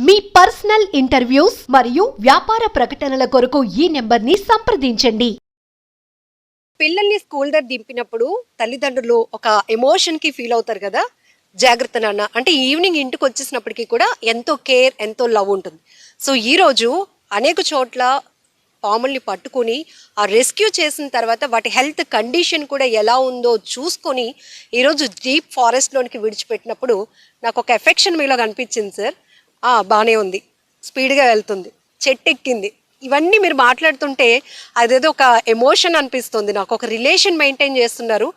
మీ personal interviews మరియు వ్యాపార ప్రకటనల కొరకు ఈ నెంబర్ని సంప్రదించండి. పిల్లల్ని స్కూల్ దగ్గర దింపినప్పుడు తల్లిదండ్రులు ఒక ఎమోషన్కి ఫీల్ అవుతారు కదా, జాగ్రత్త నాన్న అంటే ఈవినింగ్ ఇంటికి వచ్చేసినప్పటికీ కూడా ఎంతో కేర్, ఎంతో లవ్ ఉంటుంది. సో ఈరోజు అనేక చోట్ల పాముల్ని పట్టుకొని ఆ రెస్క్యూ చేసిన తర్వాత వాటి హెల్త్ కండిషన్ కూడా ఎలా ఉందో చూసుకొని ఈరోజు డీప్ ఫారెస్ట్లోనికి విడిచిపెట్టినప్పుడు నాకు ఒక ఎఫెక్షన్ మీలో కనిపించింది సార్. బాగానే ఉంది, స్పీడ్గా వెళ్తుంది, చెట్టు ఎక్కింది, ఇవన్నీ మీరు మాట్లాడుతుంటే అదేదో ఒక ఎమోషన్ అనిపిస్తుంది నాకు. ఒక రిలేషన్ మెయింటైన్ చేస్తున్నారు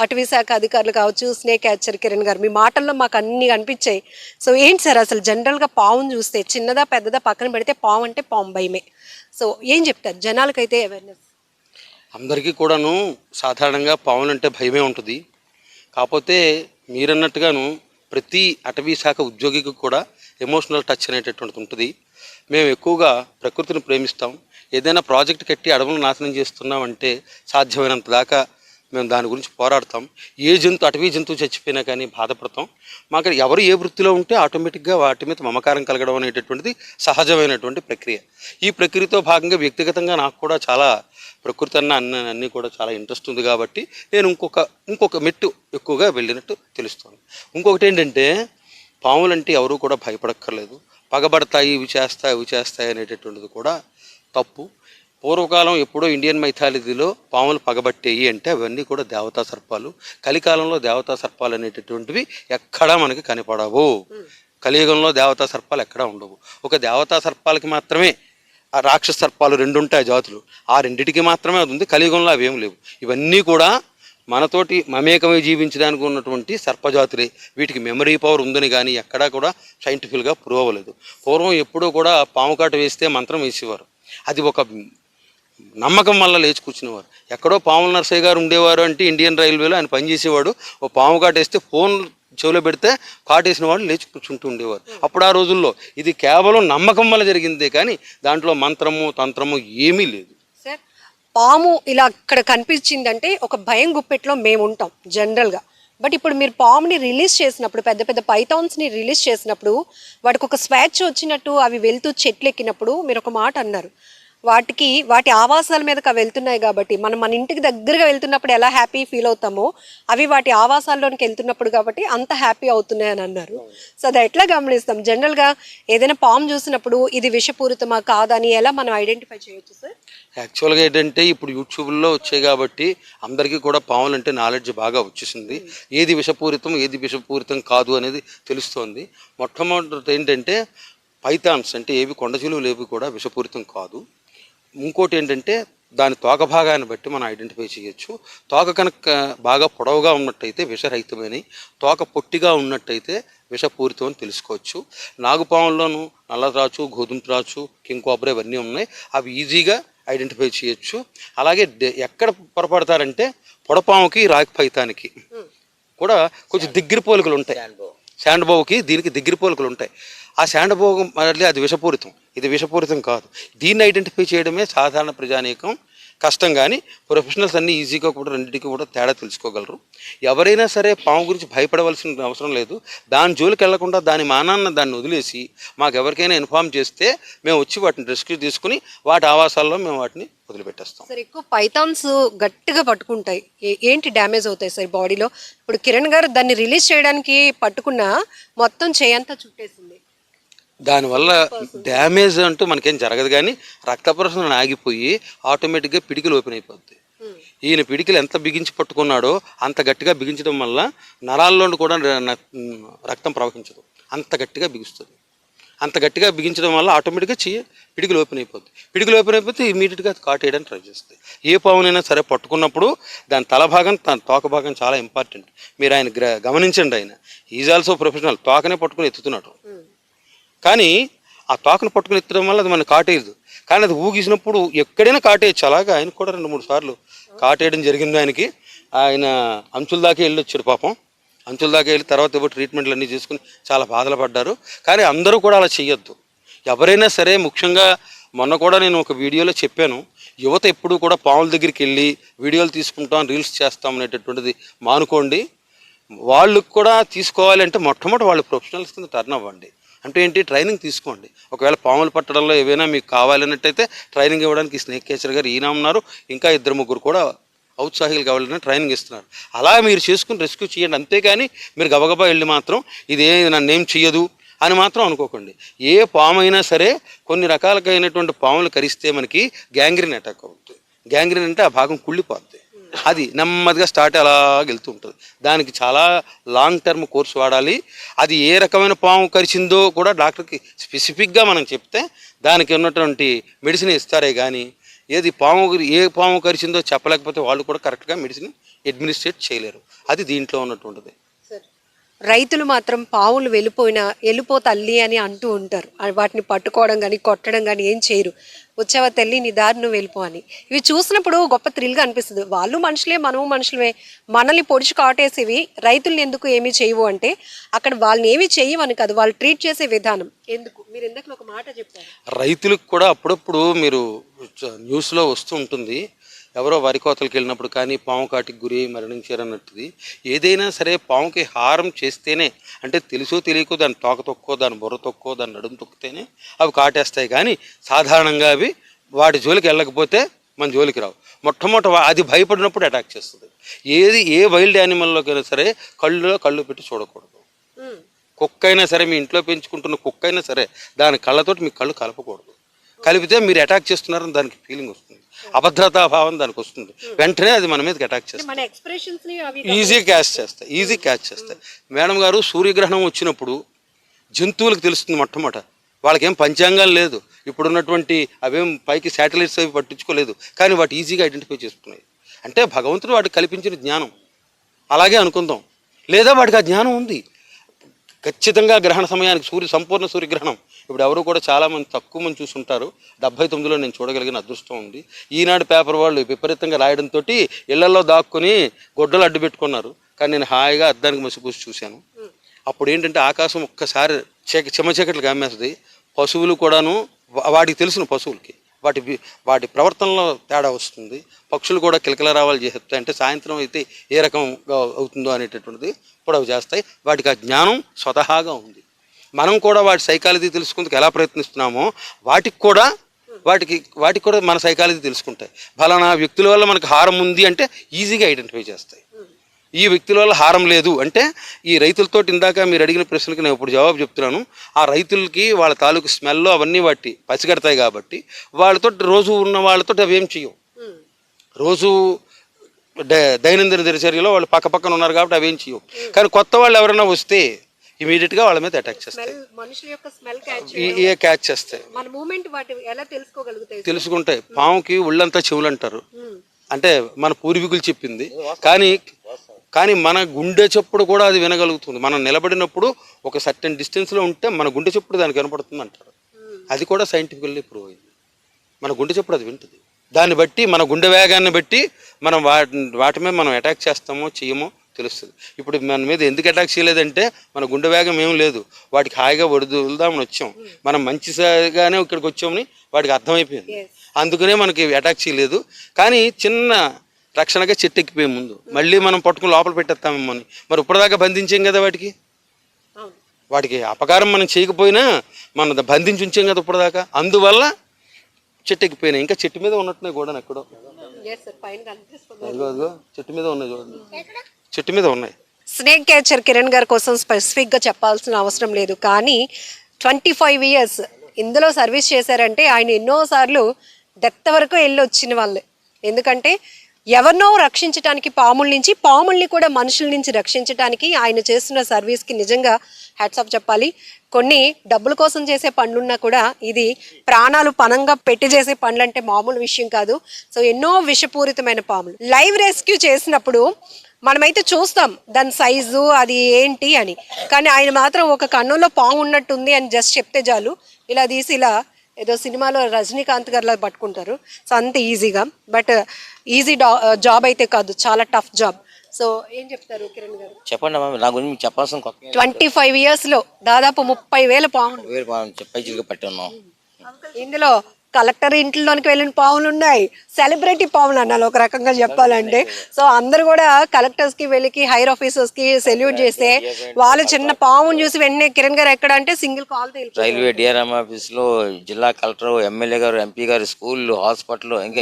అటవీ శాఖ అధికారులు కావచ్చు, స్నేక్ క్యాచర్ కిరణ్ గారు, మీ మాటల్లో మాకు అన్నీ అనిపించాయి. సో ఏంటి సార్ అసలు జనరల్గా పావును చూస్తే చిన్నదా పెద్దదా పక్కన పెడితే పాము అంటే పాము భయమే. సో ఏం చెప్తారు జనాలకైతే అవేర్నెస్? అందరికీ కూడాను సాధారణంగా పాములంటే భయమే ఉంటుంది. కాకపోతే మీరన్నట్టుగాను ప్రతి అటవీ శాఖ ఉద్యోగికి కూడా ఎమోషనల్ టచ్ అనేటటువంటిది ఉంటుంది. మేము ఎక్కువగా ప్రకృతిని ప్రేమిస్తాం. ఏదైనా ప్రాజెక్ట్ కట్టి అడవులను నాశనం చేస్తున్నామంటే సాధ్యమైనంత దాకా మేము దాని గురించి పోరాడతాం. ఏ అటవీ జంతువు చచ్చిపోయినా కానీ బాధపడతాం. మాకు ఎవరు ఏ వృత్తిలో ఉంటే ఆటోమేటిక్గా వాటి మీద మమకారం కలగడం అనేటటువంటిది సహజమైనటువంటి ప్రక్రియ. ఈ ప్రక్రియతో భాగంగా వ్యక్తిగతంగా నాకు కూడా చాలా ప్రకృతి అన్నీ కూడా చాలా ఇంట్రెస్ట్ ఉంది కాబట్టి నేను ఇంకొక మెట్టు ఎక్కువగా వెళ్ళినట్టు తెలుస్తుంది. ఇంకొకటి ఏంటంటే పాములంటే ఎవరు కూడా భయపడక్కర్లేదు. పగబడతాయి, ఇవి చేస్తాయి అనేటటువంటిది కూడా తప్పు. పూర్వకాలం ఎప్పుడో ఇండియన్ మైథాలజీలో పాములు పగబట్టేయి అంటే అవన్నీ కూడా దేవతా సర్పాలు. కలికాలంలో దేవతా సర్పాలు అనేటటువంటివి ఎక్కడా మనకి కనపడవు. కలియుగంలో దేవతా సర్పాలు ఎక్కడా ఉండవు. ఒక దేవతా సర్పాలకి మాత్రమే, ఆ రాక్షస సర్పాలు 2 ఉంటాయి జాతులు, ఆ రెండిటికి మాత్రమే అది ఉంది. కలియుగంలో అవేం లేవు. ఇవన్నీ కూడా మనతోటి మమేకమై జీవించడానికి ఉన్నటువంటి సర్పజాతులే. వీటికి మెమరీ పవర్ ఉందని కానీ ఎక్కడా కూడా సైంటిఫిక్గా ప్రూవ్ అవ్వలేదు. పూర్వం ఎప్పుడూ కూడా పాము కాటు వేస్తే మంత్రం వేసేవారు. అది ఒక నమ్మకం వల్ల లేచి కూర్చునేవారు. ఎక్కడో పాముల నరసయ్య గారు ఉండేవారు అంటే ఇండియన్ రైల్వేలో ఆయన పనిచేసేవాడు. ఓ పాము కాటేస్తే ఫోన్ చెవిలో పెడితే కాటేసిన వాళ్ళు లేచి కూర్చుంటూ ఉండేవారు. అప్పుడు ఆ రోజుల్లో ఇది కేవలం నమ్మకం వల్ల జరిగిందే కానీ దాంట్లో మంత్రము తంత్రము ఏమీ లేదు. సార్ పాము ఇలా అక్కడ కనిపించిందంటే ఒక భయం గుప్పెట్లో మేము ఉంటాం జనరల్గా. బట్ ఇప్పుడు మీరు పాముని రిలీజ్ చేసినప్పుడు, పెద్ద పెద్ద పైథాన్స్ని రిలీజ్ చేసినప్పుడు వాటికి ఒక స్వేచ్ఛ వచ్చినట్టు అవి వెళ్తూ చెట్లు ఎక్కినప్పుడు మీరు ఒక మాట అన్నారు, వాటి ఆవాసాల మీదకి అవి వెళ్తున్నాయి కాబట్టి మనం మన ఇంటికి దగ్గరగా వెళ్తున్నప్పుడు ఎలా హ్యాపీ ఫీల్ అవుతామో అవి వాటి ఆవాసాల్లోనికి వెళ్తున్నప్పుడు కాబట్టి అంత హ్యాపీ అవుతున్నాయి అని అన్నారు. సో అది ఎట్లా గమనిస్తాం జనరల్గా? ఏదైనా పాము చూసినప్పుడు ఇది విషపూరితమా కాదని ఎలా మనం ఐడెంటిఫై చేయొచ్చు సార్? యాక్చువల్గా ఏంటంటే ఇప్పుడు యూట్యూబ్లో వచ్చాయి కాబట్టి అందరికీ కూడా పాములు అంటే నాలెడ్జ్ బాగా వచ్చేసింది. ఏది విషపూరితం ఏది విషపూరితం కాదు అనేది తెలుస్తోంది. మొట్టమొదటి ఏంటంటే పైథాన్స్ అంటే ఏవి కొండచిలువలు ఏవి కూడా విషపూరితం కాదు. ఇంకోటి ఏంటంటే దాని తోక భాగాన్ని బట్టి మనం ఐడెంటిఫై చేయొచ్చు. తోక కనుక బాగా పొడవుగా ఉన్నట్టయితే విషరహితమని, తోక పొట్టిగా ఉన్నట్టయితే విషపూరితం అని తెలుసుకోవచ్చు. నాగుపాముల్లోనూ నల్లరాచు, గోధుమ రాచు, కింగ్ కోబ్రా ఇవన్నీ ఉన్నాయి. అవి ఈజీగా ఐడెంటిఫై చేయొచ్చు. అలాగే ఎక్కడ పొరపడతారంటే పొడపాముకి రాగి పైతానికి కూడా కొంచెం దగ్గర పోలికలు ఉంటాయి. శాండ్బోకి దీనికి దగ్గర పోలికలు ఉంటాయి. ఆ శాండ్బోగం మళ్ళీ అది విషపూరితం, ఇది విషపూరితం కాదు. దీన్ని ఐడెంటిఫై చేయడమే సాధారణ ప్రజానీకం కష్టం. కానీ ప్రొఫెషనల్స్ అన్నీ ఈజీగా కూడా రెండింటికి కూడా తేడా తెలుసుకోగలరు. ఎవరైనా సరే పాము గురించి భయపడవలసిన అవసరం లేదు. దాని జోలికి వెళ్లకుండా దాని మానాన్ని దాన్ని వదిలేసి మాకు ఎవరికైనా ఇన్ఫార్మ్ చేస్తే మేము వచ్చి వాటిని రెస్క్యూ తీసుకుని వాటి ఆవాసాల్లో మేము వాటిని వదిలిపెట్టేస్తాం. సార్ ఎక్కువ పైథాన్స్ గట్టిగా పట్టుకుంటాయి, ఏంటి డ్యామేజ్ అవుతాయి సార్ బాడీలో? ఇప్పుడు కిరణ్ గారు దాన్ని రిలీజ్ చేయడానికి పట్టుకున్నా మొత్తం చేయంతా చుట్టేసింది. దానివల్ల డ్యామేజ్ అంటూ మనకేం జరగదు, కానీ రక్త ప్రసరణ ఆగిపోయి ఆటోమేటిక్గా పిడికిలు ఓపెన్ అయిపోద్ది. ఈయన పిడికిలు ఎంత బిగించి పట్టుకున్నాడో అంత గట్టిగా బిగించడం వల్ల నరాల్లో కూడా రక్తం ప్రవహించదు, అంత గట్టిగా బిగుస్తుంది. అంత గట్టిగా బిగించడం వల్ల ఆటోమేటిక్గా పిడికిలు ఓపెన్ అయిపోద్ది. పిడికిలు ఓపెన్ అయిపోతే ఇమీడియట్గా కాటేయడానికి ట్రై చేస్తుంది. ఏ పావునైనా సరే పట్టుకున్నప్పుడు దాని తల భాగం, దాని తోక భాగం చాలా ఇంపార్టెంట్. మీరు ఆయన గమనించండి, ఆయన ఈజ్ ఆల్సో ప్రొఫెషనల్. తోకనే పట్టుకుని ఎత్తుతున్నాడు, కానీ ఆ తోకను పట్టుకుని ఎత్తడం వల్ల అది మనకు కాటేయదు. కానీ అది ఊగిసినప్పుడు ఎక్కడైనా కాటేయచ్చు. అలాగా ఆయన కూడా 2-3 సార్లు కాటేయడం జరిగింది. ఆయన అంచుల దాకా వెళ్ళి వచ్చాడు పాపం. అంచుల దాకా వెళ్ళి తర్వాత ఏవో ట్రీట్మెంట్లు అన్నీ చేసుకుని చాలా బాధలు పడ్డారు. కానీ అందరూ కూడా అలా చేయొద్దు. ఎవరైనా సరే, ముఖ్యంగా మొన్న కూడా నేను ఒక వీడియోలో చెప్పాను, యువత ఎప్పుడు కూడా పాముల దగ్గరికి వెళ్ళి వీడియోలు తీసుకుంటాం, రీల్స్ చేస్తాం అనేటటువంటిది మానుకోండి. వాళ్ళు కూడా తీసుకోవాలి అంటే మొట్టమొదటి వాళ్ళు ప్రొఫెషనల్స్ కింద టర్న్ అవ్వండి. అంటే ఏంటి, ట్రైనింగ్ తీసుకోండి. ఒకవేళ పాములు పట్టడంలో ఏవైనా మీకు కావాలన్నట్టయితే ట్రైనింగ్ ఇవ్వడానికి స్నేక్ క్యాచర్ గారు ఈయన ఉన్నారు, ఇంకా 2-3 కూడా ఔత్సాహికులు కావాలని ట్రైనింగ్ ఇస్తున్నారు. అలా మీరు చేసుకుని రెస్క్యూ చేయండి. అంతేగాని మీరు గబగబా వెళ్ళి మాత్రం ఇదే నన్నేం చెయ్యదు అని మాత్రం అనుకోకండి. ఏ పాము అయినా సరే కొన్ని రకాలైనటువంటి పాములు కరిస్తే మనకి గ్యాంగ్రీన్ అటాక్ అవుతుంది. గ్యాంగ్రీన్ అంటే ఆ భాగం కుళ్ళిపోద్ది, అది నెమ్మదిగా స్టార్ట్ అలా వెళ్తూ ఉంటుంది. దానికి చాలా లాంగ్ టర్మ్ కోర్స్ వాడాలి. అది ఏ రకమైన పాము కరిచిందో కూడా డాక్టర్కి స్పెసిఫిక్గా మనం చెప్తే దానికి ఉన్నటువంటి మెడిసిన్ ఇస్తారే కానీ ఏ పాము కరిచిందో చెప్పలేకపోతే వాళ్ళు కూడా కరెక్ట్గా మెడిసిన్ అడ్మినిస్ట్రేట్ చేయలేరు. అది దీంట్లో ఉన్నటువంటిది. రైతులు మాత్రం పావులు వెళ్ళిపో తల్లి అని అంటూ ఉంటారు. వాటిని పట్టుకోవడం కానీ కొట్టడం కానీ ఏం చేయరు. వచ్చావా తల్లి నీ దారి నువ్వు వెళ్ళిపో అని. ఇవి చూసినప్పుడు గొప్ప థ్రిల్గా అనిపిస్తుంది. వాళ్ళు మనుషులే, మనము మనుషులమే, మనల్ని పొడిచి కాటేసేవి రైతుల్ని ఎందుకు ఏమీ చేయవు అంటే అక్కడ వాళ్ళని ఏమీ చేయమని కాదు, వాళ్ళు ట్రీట్ చేసే విధానం. ఎందుకు మీరు ఎందుకు ఒక మాట చెప్పారు, రైతులకు కూడా అప్పుడప్పుడు మీరు న్యూస్లో వస్తూ ఉంటుంది, ఎవరో వరి కోతలకు వెళ్ళినప్పుడు కానీ పాము కాటికి గురి మరణించారన్నట్టుది. ఏదైనా సరే పాముకి హారం చేస్తేనే, అంటే తెలుసో తెలియకో దాని తోక తొక్కో, దాని బుర్ర తొక్కో, దాని నడుము తొక్కితేనే అవి కాటేస్తాయి. కానీ సాధారణంగా అవి వాటి జోలికి వెళ్ళకపోతే మన జోలికి రావు. మొట్టమొదట అది భయపడినప్పుడు అటాక్ చేస్తుంది. ఏ వైల్డ్ యానిమల్లోకైనా సరే కళ్ళు పెట్టి చూడకూడదు. కుక్క అయినా సరే, మీ ఇంట్లో పెంచుకుంటున్న కుక్క అయినా సరే దాని కళ్ళతోటి మీ కళ్ళు కలపకూడదు. కలిపితే మీరు అటాక్ చేస్తున్నారని దానికి ఫీలింగ్ వస్తుంది, అభద్రతా భావం దానికి వస్తుంది. వెంటనే అది మన మీదకి అటాక్ చేస్తుంది, ఈజీ క్యాచ్ చేస్తాయి. మేడం గారు, సూర్యగ్రహణం వచ్చినప్పుడు జంతువులకు తెలుస్తుంది మొట్టమొదట. వాళ్ళకేం పంచాంగాలు లేదు, ఇప్పుడున్నటువంటి అవేం పైకి శాటిలైట్స్ అవి పట్టించుకోలేదు, కానీ వాటి ఈజీగా ఐడెంటిఫై చేసుకున్నాయి. అంటే భగవంతుడు వాటికి కల్పించిన జ్ఞానం అలాగే అనుకుందాం. లేదా వాటికి ఆ జ్ఞానం ఉంది. ఖచ్చితంగా గ్రహణ సమయానికి సంపూర్ణ సూర్యగ్రహణం ఇప్పుడు ఎవరు కూడా చాలామంది తక్కువ మంది చూసుంటారు. 79లో నేను చూడగలిగిన అదృష్టం ఉంది. ఈనాడు పేపర్ వాళ్ళు విపరీతంగా రాయడంతో ఇళ్లలో దాక్కుని గొడ్డలు అడ్డు పెట్టుకున్నారు. కానీ నేను హాయిగా అద్దానికి మసిపూసి చూశాను. అప్పుడు ఏంటంటే ఆకాశం ఒక్కసారి చెమచీకట్లు కమ్మేస్తుంది. పశువులు కూడాను, వాటికి తెలుసును పశువులకి వాటి ప్రవర్తనలో తేడా వస్తుంది. పక్షులు కూడా కిలకిలరావాలు చేస్తాయి. అంటే సాయంత్రం అయితే ఏ రకంగా అవుతుందో అనేటటువంటిది కూడా అవి చేస్తాయి. వాటికి ఆ జ్ఞానం స్వతహాగా ఉంది. మనం కూడా వాటి సైకాలజీ తెలుసుకుందుకు ఎలా ప్రయత్నిస్తున్నామో వాటికి కూడా మన సైకాలజీ తెలుసుకుంటాయి. ఫలానా వ్యక్తుల వల్ల మనకు హారం ఉంది అంటే ఈజీగా ఐడెంటిఫై చేస్తాయి. ఈ వ్యక్తుల వల్ల హారం లేదు అంటే, ఈ రైతులతో ఇందాక మీరు అడిగిన ప్రశ్నలకు నేను ఇప్పుడు జవాబు చెప్తున్నాను. ఆ రైతులకి వాళ్ళ తాలూకు స్మెల్ అవన్నీ వాటి పసిగడతాయి కాబట్టి వాళ్ళతో రోజు ఉన్న వాళ్ళతో అవి ఏం చేయవు. రోజు దైనందిన దినచర్యలో వాళ్ళు పక్కన ఉన్నారు కాబట్టి అవేం చేయవు. కానీ కొత్త వాళ్ళు ఎవరైనా వస్తే ఇమీడియట్గా వాళ్ళ మీద అటాక్ చేస్తాయి. క్యాచ్ చేస్తాయి. తెలుసుకుంటాయి. పాముకి ఒళ్ళంతా చెవులు అంటారు, అంటే మన పూర్వీకులు చెప్పింది. కానీ మన గుండె చప్పుడు కూడా అది వినగలుగుతుంది. మనం నిలబడినప్పుడు ఒక సర్టెన్ డిస్టెన్స్లో ఉంటే మన గుండె చప్పుడు దానికి వినపడుతుంది అంటారు. అది కూడా సైంటిఫికల్లీ ప్రూవ్ అయింది. మన గుండె చప్పుడు అది వింటుంది. దాన్ని బట్టి, మన గుండె వేగాన్ని బట్టి మనం వాటి మీద మనం అటాక్ చేస్తామో చెయ్యమో తెలుస్తుంది. ఇప్పుడు మన మీద ఎందుకు అటాక్ చేయలేదంటే మన గుండె వేగం ఏం లేదు, వాటికి హాయిగా వదులుదామని వచ్చాం. మనం మంచిగానే ఇక్కడికి వచ్చామని వాటికి అర్థమైపోయింది. అందుకనే మనకి అటాక్ చేయలేదు. కానీ చిన్న రక్షణగా చెట్టు ఎక్కిపోయే ముందు మళ్ళీ మనం పట్టుకుని లోపల పెట్టేస్తామేమో అని. మరి ఇప్పటిదాకా బంధించాం కదా, వాటికి అపకారం మనం చేయకపోయినా మనం బంధించి ఉంచాం కదా ఇప్పటిదాకా. అందువల్ల చెట్టు ఎక్కిపోయినాయి. ఇంకా చెట్టు మీద ఉన్నట్టున్నాయి కూడా ఎక్కడో, చెట్టు మీద ఉన్నాయి చూడండి, చెట్టు మీద ఉన్నాయి. స్నేక్ క్యాచర్ కిరణ్ గారి కోసం స్పెసిఫిక్గా చెప్పాల్సిన అవసరం లేదు. కానీ 25 years ఇందులో సర్వీస్ చేశారంటే ఆయన ఎన్నోసార్లు డెత్ వరకు వెళ్ళి వచ్చిన వాళ్ళే. ఎందుకంటే ఎవరినో రక్షించడానికి, పాముల్ని కూడా మనుషుల నుంచి రక్షించడానికి ఆయన చేస్తున్న సర్వీస్కి నిజంగా హ్యాట్స్ ఆఫ్ చెప్పాలి. కొన్ని డబ్బుల కోసం చేసే పనులున్నా కూడా ఇది ప్రాణాలు పనంగా పెట్టి చేసే పనులు అంటే మామూలు విషయం కాదు. సో ఎన్నో విషపూరితమైన పాములు లైవ్ రెస్క్యూ చేసినప్పుడు మనమైతే చూస్తాం దాని సైజు అది ఏంటి అని. కానీ ఆయన మాత్రం ఒక కన్నులో పాము ఉన్నట్టుంది అని జస్ట్ చెప్తే చాలు, ఇలా తీసి ఇలా ఏదో సినిమాలో రజనీకాంత్ గారిలా పట్టుకుంటారు. సో అంత ఈజీగా, బట్ ఈజీ జాబ్ అయితే కాదు, చాలా టఫ్ జాబ్. సో ఏం చెప్తారు కిరణ్ గారు? చెప్పండి అమ్మా, నా గురించి మీకు చెప్పాల్సిన 25 years లో దాదాపు 30,000 పాములు పై చిలుక పట్టి ఉన్నాం. ఇందులో కలెక్టర్ ఇంట్లోనికి వెళ్ళిన పాములు ఉన్నాయి, సెలబ్రిటీ పాములు అన్నారు ఒక రకంగా చెప్పాలంటే. సో అందరు కూడా కలెక్టర్స్ కి వెళ్ళి హైర్ ఆఫీసర్స్ కి సెల్యూట్ చేస్తే వాళ్ళు చిన్న పాముని చూసి వెంటనే కిరణ్ గారు ఎక్కడ అంటే single call railway DRM office లో జిల్లా కలెక్టర్, ఎమ్మెల్యే గారు, ఎంపీ గారు, స్కూల్, హాస్పిటల్, ఇంకా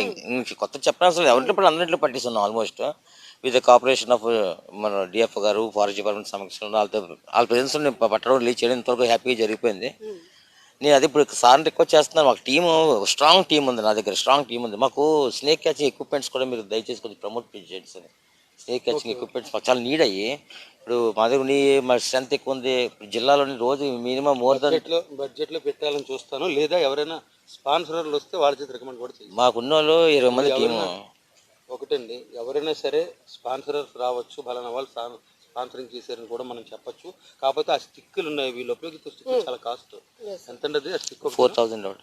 కొత్త చెప్పిన ఎవరింట్లో అందరింట్లో పట్టిస్తున్నాం almost with the cooperation of మన డిఎఫ్ గారు, ఫారెస్ట్ డిపార్ట్మెంట్ సమక్షంలో వాళ్ళ ప్రెజెన్స్ పట్టడం రిలీజ్ చేయడం ఇంతవరకు హ్యాపీగా జరిగిపోయింది. నేను అది ఇప్పుడు సార్ని రిక్వెస్ట్ చేస్తున్నాను. మాకు టీము స్ట్రాంగ్ టీం ఉంది, నా దగ్గర స్ట్రాంగ్ టీం ఉంది. మాకు స్నేక్ క్యాచింగ్ ఎక్విప్మెంట్స్ కూడా మీరు దయచేసి కొంచెం ప్రమోట్ చేయండి సార్. స్నేక్ క్యాచింగ్ ఎక్విప్మెంట్స్ మాకు చాలా నీడ్ అయ్యి ఇప్పుడు మా దగ్గర మా స్ట్రెంత్ ఎక్కువ ఉంది. జిల్లాలోని రోజు మినిమం మోర్ దాన్ బడ్జెట్లో పెట్టాలని చూస్తాను, లేదా ఎవరైనా స్పాన్సర్లు వస్తే వాళ్ళ చేతి రికమెండ్ కూడా చేయాలి. మాకున్న వాళ్ళు 20 మంది టీము. ఒకటండి, ఎవరైనా సరే స్పాన్సరర్స్ రావచ్చు, బలానా వాళ్ళు స్పాన్సరింగ్ చేశారని కూడా మనం చెప్పొచ్చు. కాకపోతే ఆ స్టిక్కులు ఉన్నాయి, వీళ్ళు ఉపయోగిస్తున్న స్టిక్ చాలా కాస్ట్. ఎంత అండి ఆ స్టిక్? 4000.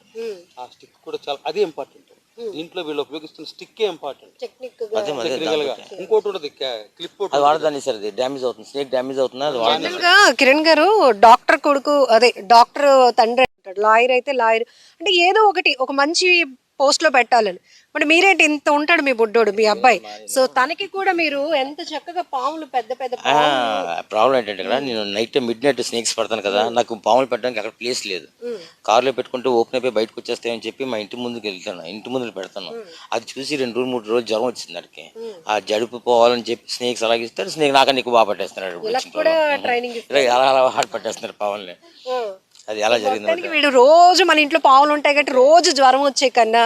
ఆ స్టిక్ కూడా చాలా, అదే ఇంపార్టెంట్. దీంట్లో వీళ్ళు ఉపయోగిస్తున్న స్టిక్కే ఇంపార్టెంట్. టెక్నికల్ గా ఇంకోటి ఉండదు, క్లిప్ అది వాడదాన్ని సార్, అది డ్యామేజ్ అవుతుంది, స్నేక్ డ్యామేజ్ అవుతుంది. అది జనరల్గా కిరణ్ గారు డాక్టర్ కొడుకు, అదే డాక్టర్ తండ్రి అంటాడు, లాయర్ అయితే లాయర్, అంటే ఏదో ఒకటి ఒక మంచి పోస్ట్ లో పెట్టాలని. మరి మీరేంటి ఇంత ఉంటాడు మీ బుడ్డోడు, మీ అబ్బాయి, సో తనకి కూడా మీరు ఎంత చక్కగా పాములు, పెద్ద పెద్ద ప్రాబ్లం ఏంటంటే ఇక్కడ నేను మిడ్ నైట్ స్నేక్స్ పడతాను కదా, నాకు పాములు పెట్టడానికి అక్కడ ప్లేస్ లేదు. కార్లో పెట్టుకుంటే ఓపెన్ అయిపోయి బయటకు వచ్చేస్తాయని చెప్పి మా ఇంటి ముందుకు వెళ్తాను, ఇంటి ముందు పెడతాను. అది చూసి 2-3 రోజులు జ్వరం వచ్చింది అడికి. ఆ జడుపు పోవాలని చెప్పి స్నేక్స్ అలాగే ఇస్తారు. స్నేక్ నాకన్నా ఎక్కువ బాగా పట్టేస్తున్నాడు, అలా అలా హార్ట్ పట్టేస్తున్నారు పాముల్ని. అది ఎలా జరిగింది? వీడు రోజు మన ఇంట్లో పావులు ఉంటాయి కాబట్టి రోజు జ్వరం వచ్చే కన్నా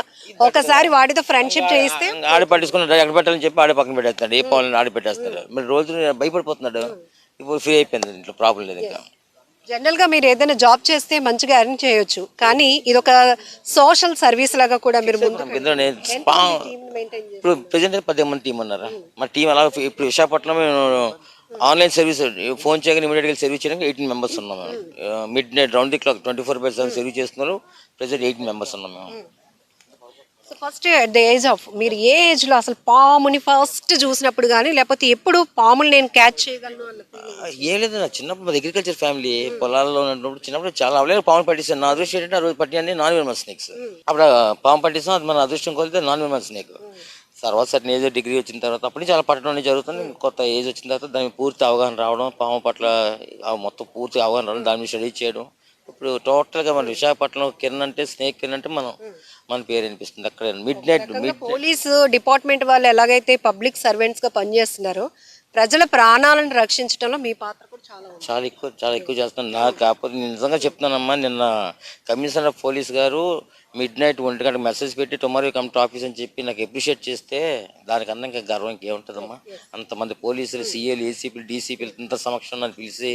ఒకసారి వాటితో ఫ్రెండ్షిప్ చేయిస్తే ఆడి పట్టించుకున్నాడు, ఎక్కడ పెట్టాలని చెప్పి ఆడే పక్కన పెట్టేస్తాడు, ఏ పావులను ఆడి పెట్టేస్తాడు. మరి రోజు భయపడిపోతున్నాడు. ఇప్పుడు ఫ్రీ అయిపోయింది, ఇంట్లో ప్రాబ్లం లేదు. ఇంకా జనరల్ గా మీరు ఏదైనా జాబ్ చేస్తే మంచిగా ఎర్న్ చేయొచ్చు, కానీ ఇది ఒక సోషల్ సర్వీస్ లాగా కూడా మీరు ఇప్పుడు ప్రెసెంట్ 10 మంది టీం ఉన్నారు. మా టీం అలా ఇప్పుడు విశాఖపట్నం ఆన్లైన్ సర్వీస్ ఫోన్ చేయగానే ఇమీడియట్గా సర్వీస్ చేయడానికి 18 మెంబర్స్ ఉన్నాం మేము. Mid night round the clock 24/7 service చేస్తున్నారు. ప్రెసెంట్ 18 మెంబర్స్ ఉన్నాం మేము. So first at the age of, మీరు ఏ ఏజ్ లో అసలు పాముని ఫస్ట్ చూసినప్పుడు కానీ, లేకపోతే ఎప్పుడు పాములు నేను క్యాచ్ చేయగలను అన్న ఏం లేదు, నా చిన్నప్పుడు అగ్రికల్చర్ ఫ్యామిలీ, పొలాల్లో ఉన్నప్పుడు చిన్నప్పుడు చాలా అవలేదు పాములు పట్టిస్తాను. నా అదృష్టం ఏంటంటే ఆ రోజు పట్టినన్ని నాన్-వెనమస్ స్నేక్స్. అప్పుడు పాము పట్టిస్తాం, అది మన అదృష్టం కొలితే నాన్-వెనమస్ స్నేక్. తర్వాత సర్టన్ ఏజ్ డిగ్రీ వచ్చిన తర్వాత అప్పటి నుంచి అలా పట్టడం జరుగుతుంది. కొత్త ఏజ్ వచ్చిన తర్వాత దాని పూర్తి అవగాహన రావడం, పాము పట్ల మొత్తం పూర్తి అవగాహన రావడం, దాని మీద స్టడీ చేయడం. ఇప్పుడు టోటల్గా మన విశాఖపట్నం కిరణ్ అంటే స్నేక్ కిరణ్ అంటే మన పేరు అనిపిస్తుంది. అక్కడ మిడ్ నైట్ పోలీసు డిపార్ట్మెంట్ వాళ్ళు ఎలాగైతే పబ్లిక్ సర్వెంట్స్ గా పనిచేస్తున్నారో, ప్రజల ప్రాణాలను రక్షించడంలో మీ పాత్ర కూడా చాలా ఎక్కువ చేస్తున్నాను. నాకు కాకపోతే నేను నిజంగా చెప్తున్నానమ్మా, నిన్న కమిషనర్ ఆఫ్ పోలీస్ గారు మిడ్ నైట్ 1 గంటకు మెసేజ్ పెట్టి టుమారో కమ్ టు ఆఫీస్ అని చెప్పి నాకు అప్రిషియేట్ చేస్తే దానికన్నా ఇంకా గర్వం ఇంకేముంటుందమ్మా. అంతమంది పోలీసులు, సీఏలు, ఏసీపీలు, డీసీపీలు ఇంత సమక్షం నన్ను పిలిచి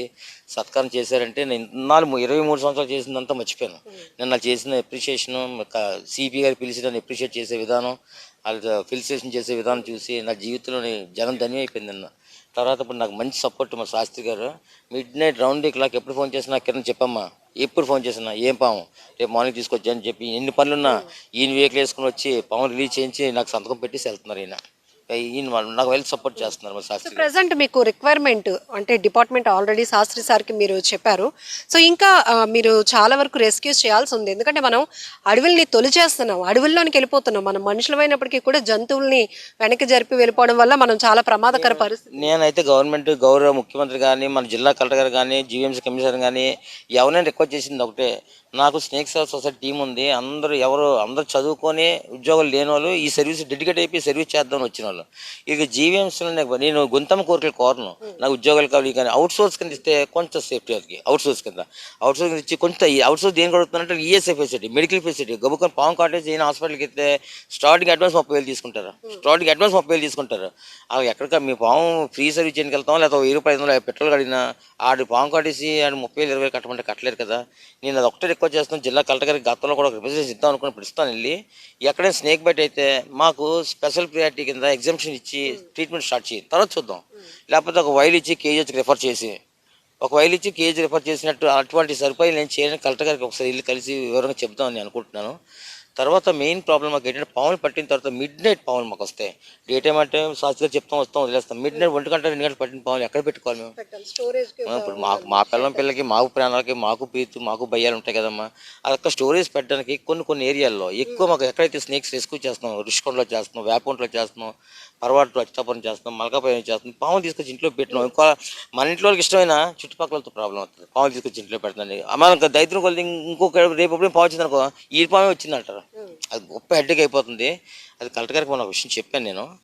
సత్కారం చేశారంటే నేను 23 సంవత్సరాలు చేసిందంతా మర్చిపోయాను. నేను నాకు చేసిన అప్రిషియేషను, సిపి గారు పిలిచి నన్ను అప్రిషియేట్ చేసే విధానం, వాళ్ళు ఫిలిసిటేషన్ చేసే విధానం చూసి నా జీవితంలోని జనం ధన్యమైపోయింది అన్న. తర్వాత ఇప్పుడు నాకు మంచి సపోర్ట్ మా శాస్త్రి గారు. Mid night round the clock ఎప్పుడు ఫోన్ చేసినా కిరణ్ చెప్పమ్మా, ఎప్పుడు ఫోన్ చేసినా ఏం పాము రేపు మార్నింగ్ తీసుకొచ్చా అని చెప్పి ఎన్ని పనులున్నా ఈయన వెహికల్ వేసుకుని వచ్చి పాము రిలీజ్ చేయించి నాకు సంతకం పెట్టేసి వెళ్తున్నారు. ఈయన నాకు వెళ్ళి సపోర్ట్ చేస్తున్నారు మా శాస్త్రి. ప్రెసెంట్ మీకు రిక్వైర్మెంట్ అంటే డిపార్ట్మెంట్ ఆల్రెడీ శాస్త్రి సార్కి మీరు చెప్పారు. సో ఇంకా మీరు చాలా వరకు రెస్క్యూస్ చేయాల్సి ఉంది, ఎందుకంటే మనం అడవుల్ని తొలిచేస్తున్నాం, అడవుల్లోనికి వెళ్ళిపోతున్నాం. మనం మనుషులమైనప్పటికీ కూడా జంతువుల్ని వెనక్కి జరిపి వెళ్ళిపోవడం వల్ల మనం చాలా ప్రమాదకర పరిస్థితి. నేనైతే గవర్నమెంట్, గౌరవ ముఖ్యమంత్రి కానీ, మన జిల్లా కలెక్టర్ గారు కానీ, జీవీఎంసీ కమిషనర్ కానీ ఎవరైనా రిక్వెస్ట్ చేసింది ఒకటే, నాకు స్నేక్ సేవ్ సొసైటీ టీం ఉంది, అందరూ చదువుకొని ఉద్యోగాలు లేని వాళ్ళు ఈ సర్వీస్ డెడికేట్ అయిపోయి సర్వీస్ చేద్దామని వచ్చిన వాళ్ళు. ఇక జీవీఎంసీలో నేను గుంతమ్మ కోరికలు కోరను, నాకు ఉద్యోగాలు కావాలి. కానీ అవుట్ సోర్స్ కింద ఇస్తే కొంచెం సేఫ్టీ, వాళ్ళకి అవుట్ సోర్స్ కింద ఇచ్చి కొంత అవుట్ సోర్స్ దేని కొడుతుందంటే ఈఎస్ఐ ఫెసిలిటీ, మెడికల్ ఫెసిలిటీ. గబుకొని పాము కాటేజ్ అయిన హాస్పిటల్కి అయితే స్టార్టింగ్ అడ్వాన్స్ 30,000 తీసుకుంటారు. అవి ఎక్కడిక మీ పాము ఫ్రీ సర్వీస్ చేయడానికి వెళ్తాం, లేదా 1000 పెట్రోల్ కడిగినా ఆడు పాము కాటేసి ఆడు 30,000-20,000 కట్టమంటే కట్టలేరు కదా. నేను అది ఒకటే రిక్వెస్ట్ చేస్తాను, జిల్లా కలెక్టర్ గారికి గతంలో కూడా ఒక రిప్రజెంటేషన్ ఇద్దాం అనుకుని పిలుస్తాను. వెళ్ళి ఎక్కడైనా స్నేక్ బైట్ అయితే మాకు స్పెషల్ ప్రియారిటీ కింద ఎగ్జామ్షన్ ఇచ్చి ట్రీట్మెంట్ స్టార్ట్ చేయి, తర్వాత చూద్దాం. లేకపోతే ఒక వైల్ ఇచ్చి కేజీహెచ్కి రిఫర్ చేసినట్టు అటువంటి సరిపోయి నేను చేయడానికి కలెక్టర్ గారికి ఒకసారి వెళ్ళి కలిసి వివరంగా చెప్దామని అనుకుంటున్నాను. తర్వాత మెయిన్ ప్రాబ్లం మాకు ఏంటంటే పాములు పట్టిన తర్వాత మిడ్ నైట్ పాములు మాకు వస్తాయి. డే టైం అంటే సాక్షిగా చెప్తాం వస్తాం వదిలేస్తాం. మిడ్ నైట్ 1 గంట 2 గంటలు పట్టిన పాములు ఎక్కడ పెట్టుకోవాలి మేము? స్టోరేజ్ ఇప్పుడు మా పిల్లలకి మాకు ప్రాణాలకి మాకు ప్రీతి మాకు భయాలు ఉంటాయి కదమ్మా. అదొక స్టోరేజ్ పెట్టడానికి కొన్ని ఏరియాల్లో ఎక్కువ మాకు ఎక్కడైతే స్నేక్స్ రెస్క్యూ చేస్తున్నాం, రుషికొండలో చేస్తున్నాం, వేపగుంటలో చేస్తున్నాం, పర్వాట్లో అచ్చాపురం చేస్తున్నాం, మల్కాపురం చేస్తున్నాం, పాములు తీసుకొచ్చి ఇంట్లో పెట్టినాం. ఇంకో మన ఇంట్లో వాళ్ళకి ఇష్టమైన చుట్టుపక్కలతో ప్రాబ్లం అవుతుంది. పాములు తీసుకొచ్చి ఇంట్లో పెడుతుంది. మనకు దైత్యం కొద్ది ఇంకొక రేపు ఎప్పుడైనా పాము వచ్చింది అనుకో ఈ పామే వచ్చింది అంటారు. అది గొప్ప హెడ్డేక్ అయిపోతుంది. అది కలెక్టర్ గారికి మన విషయం చెప్పాను నేను.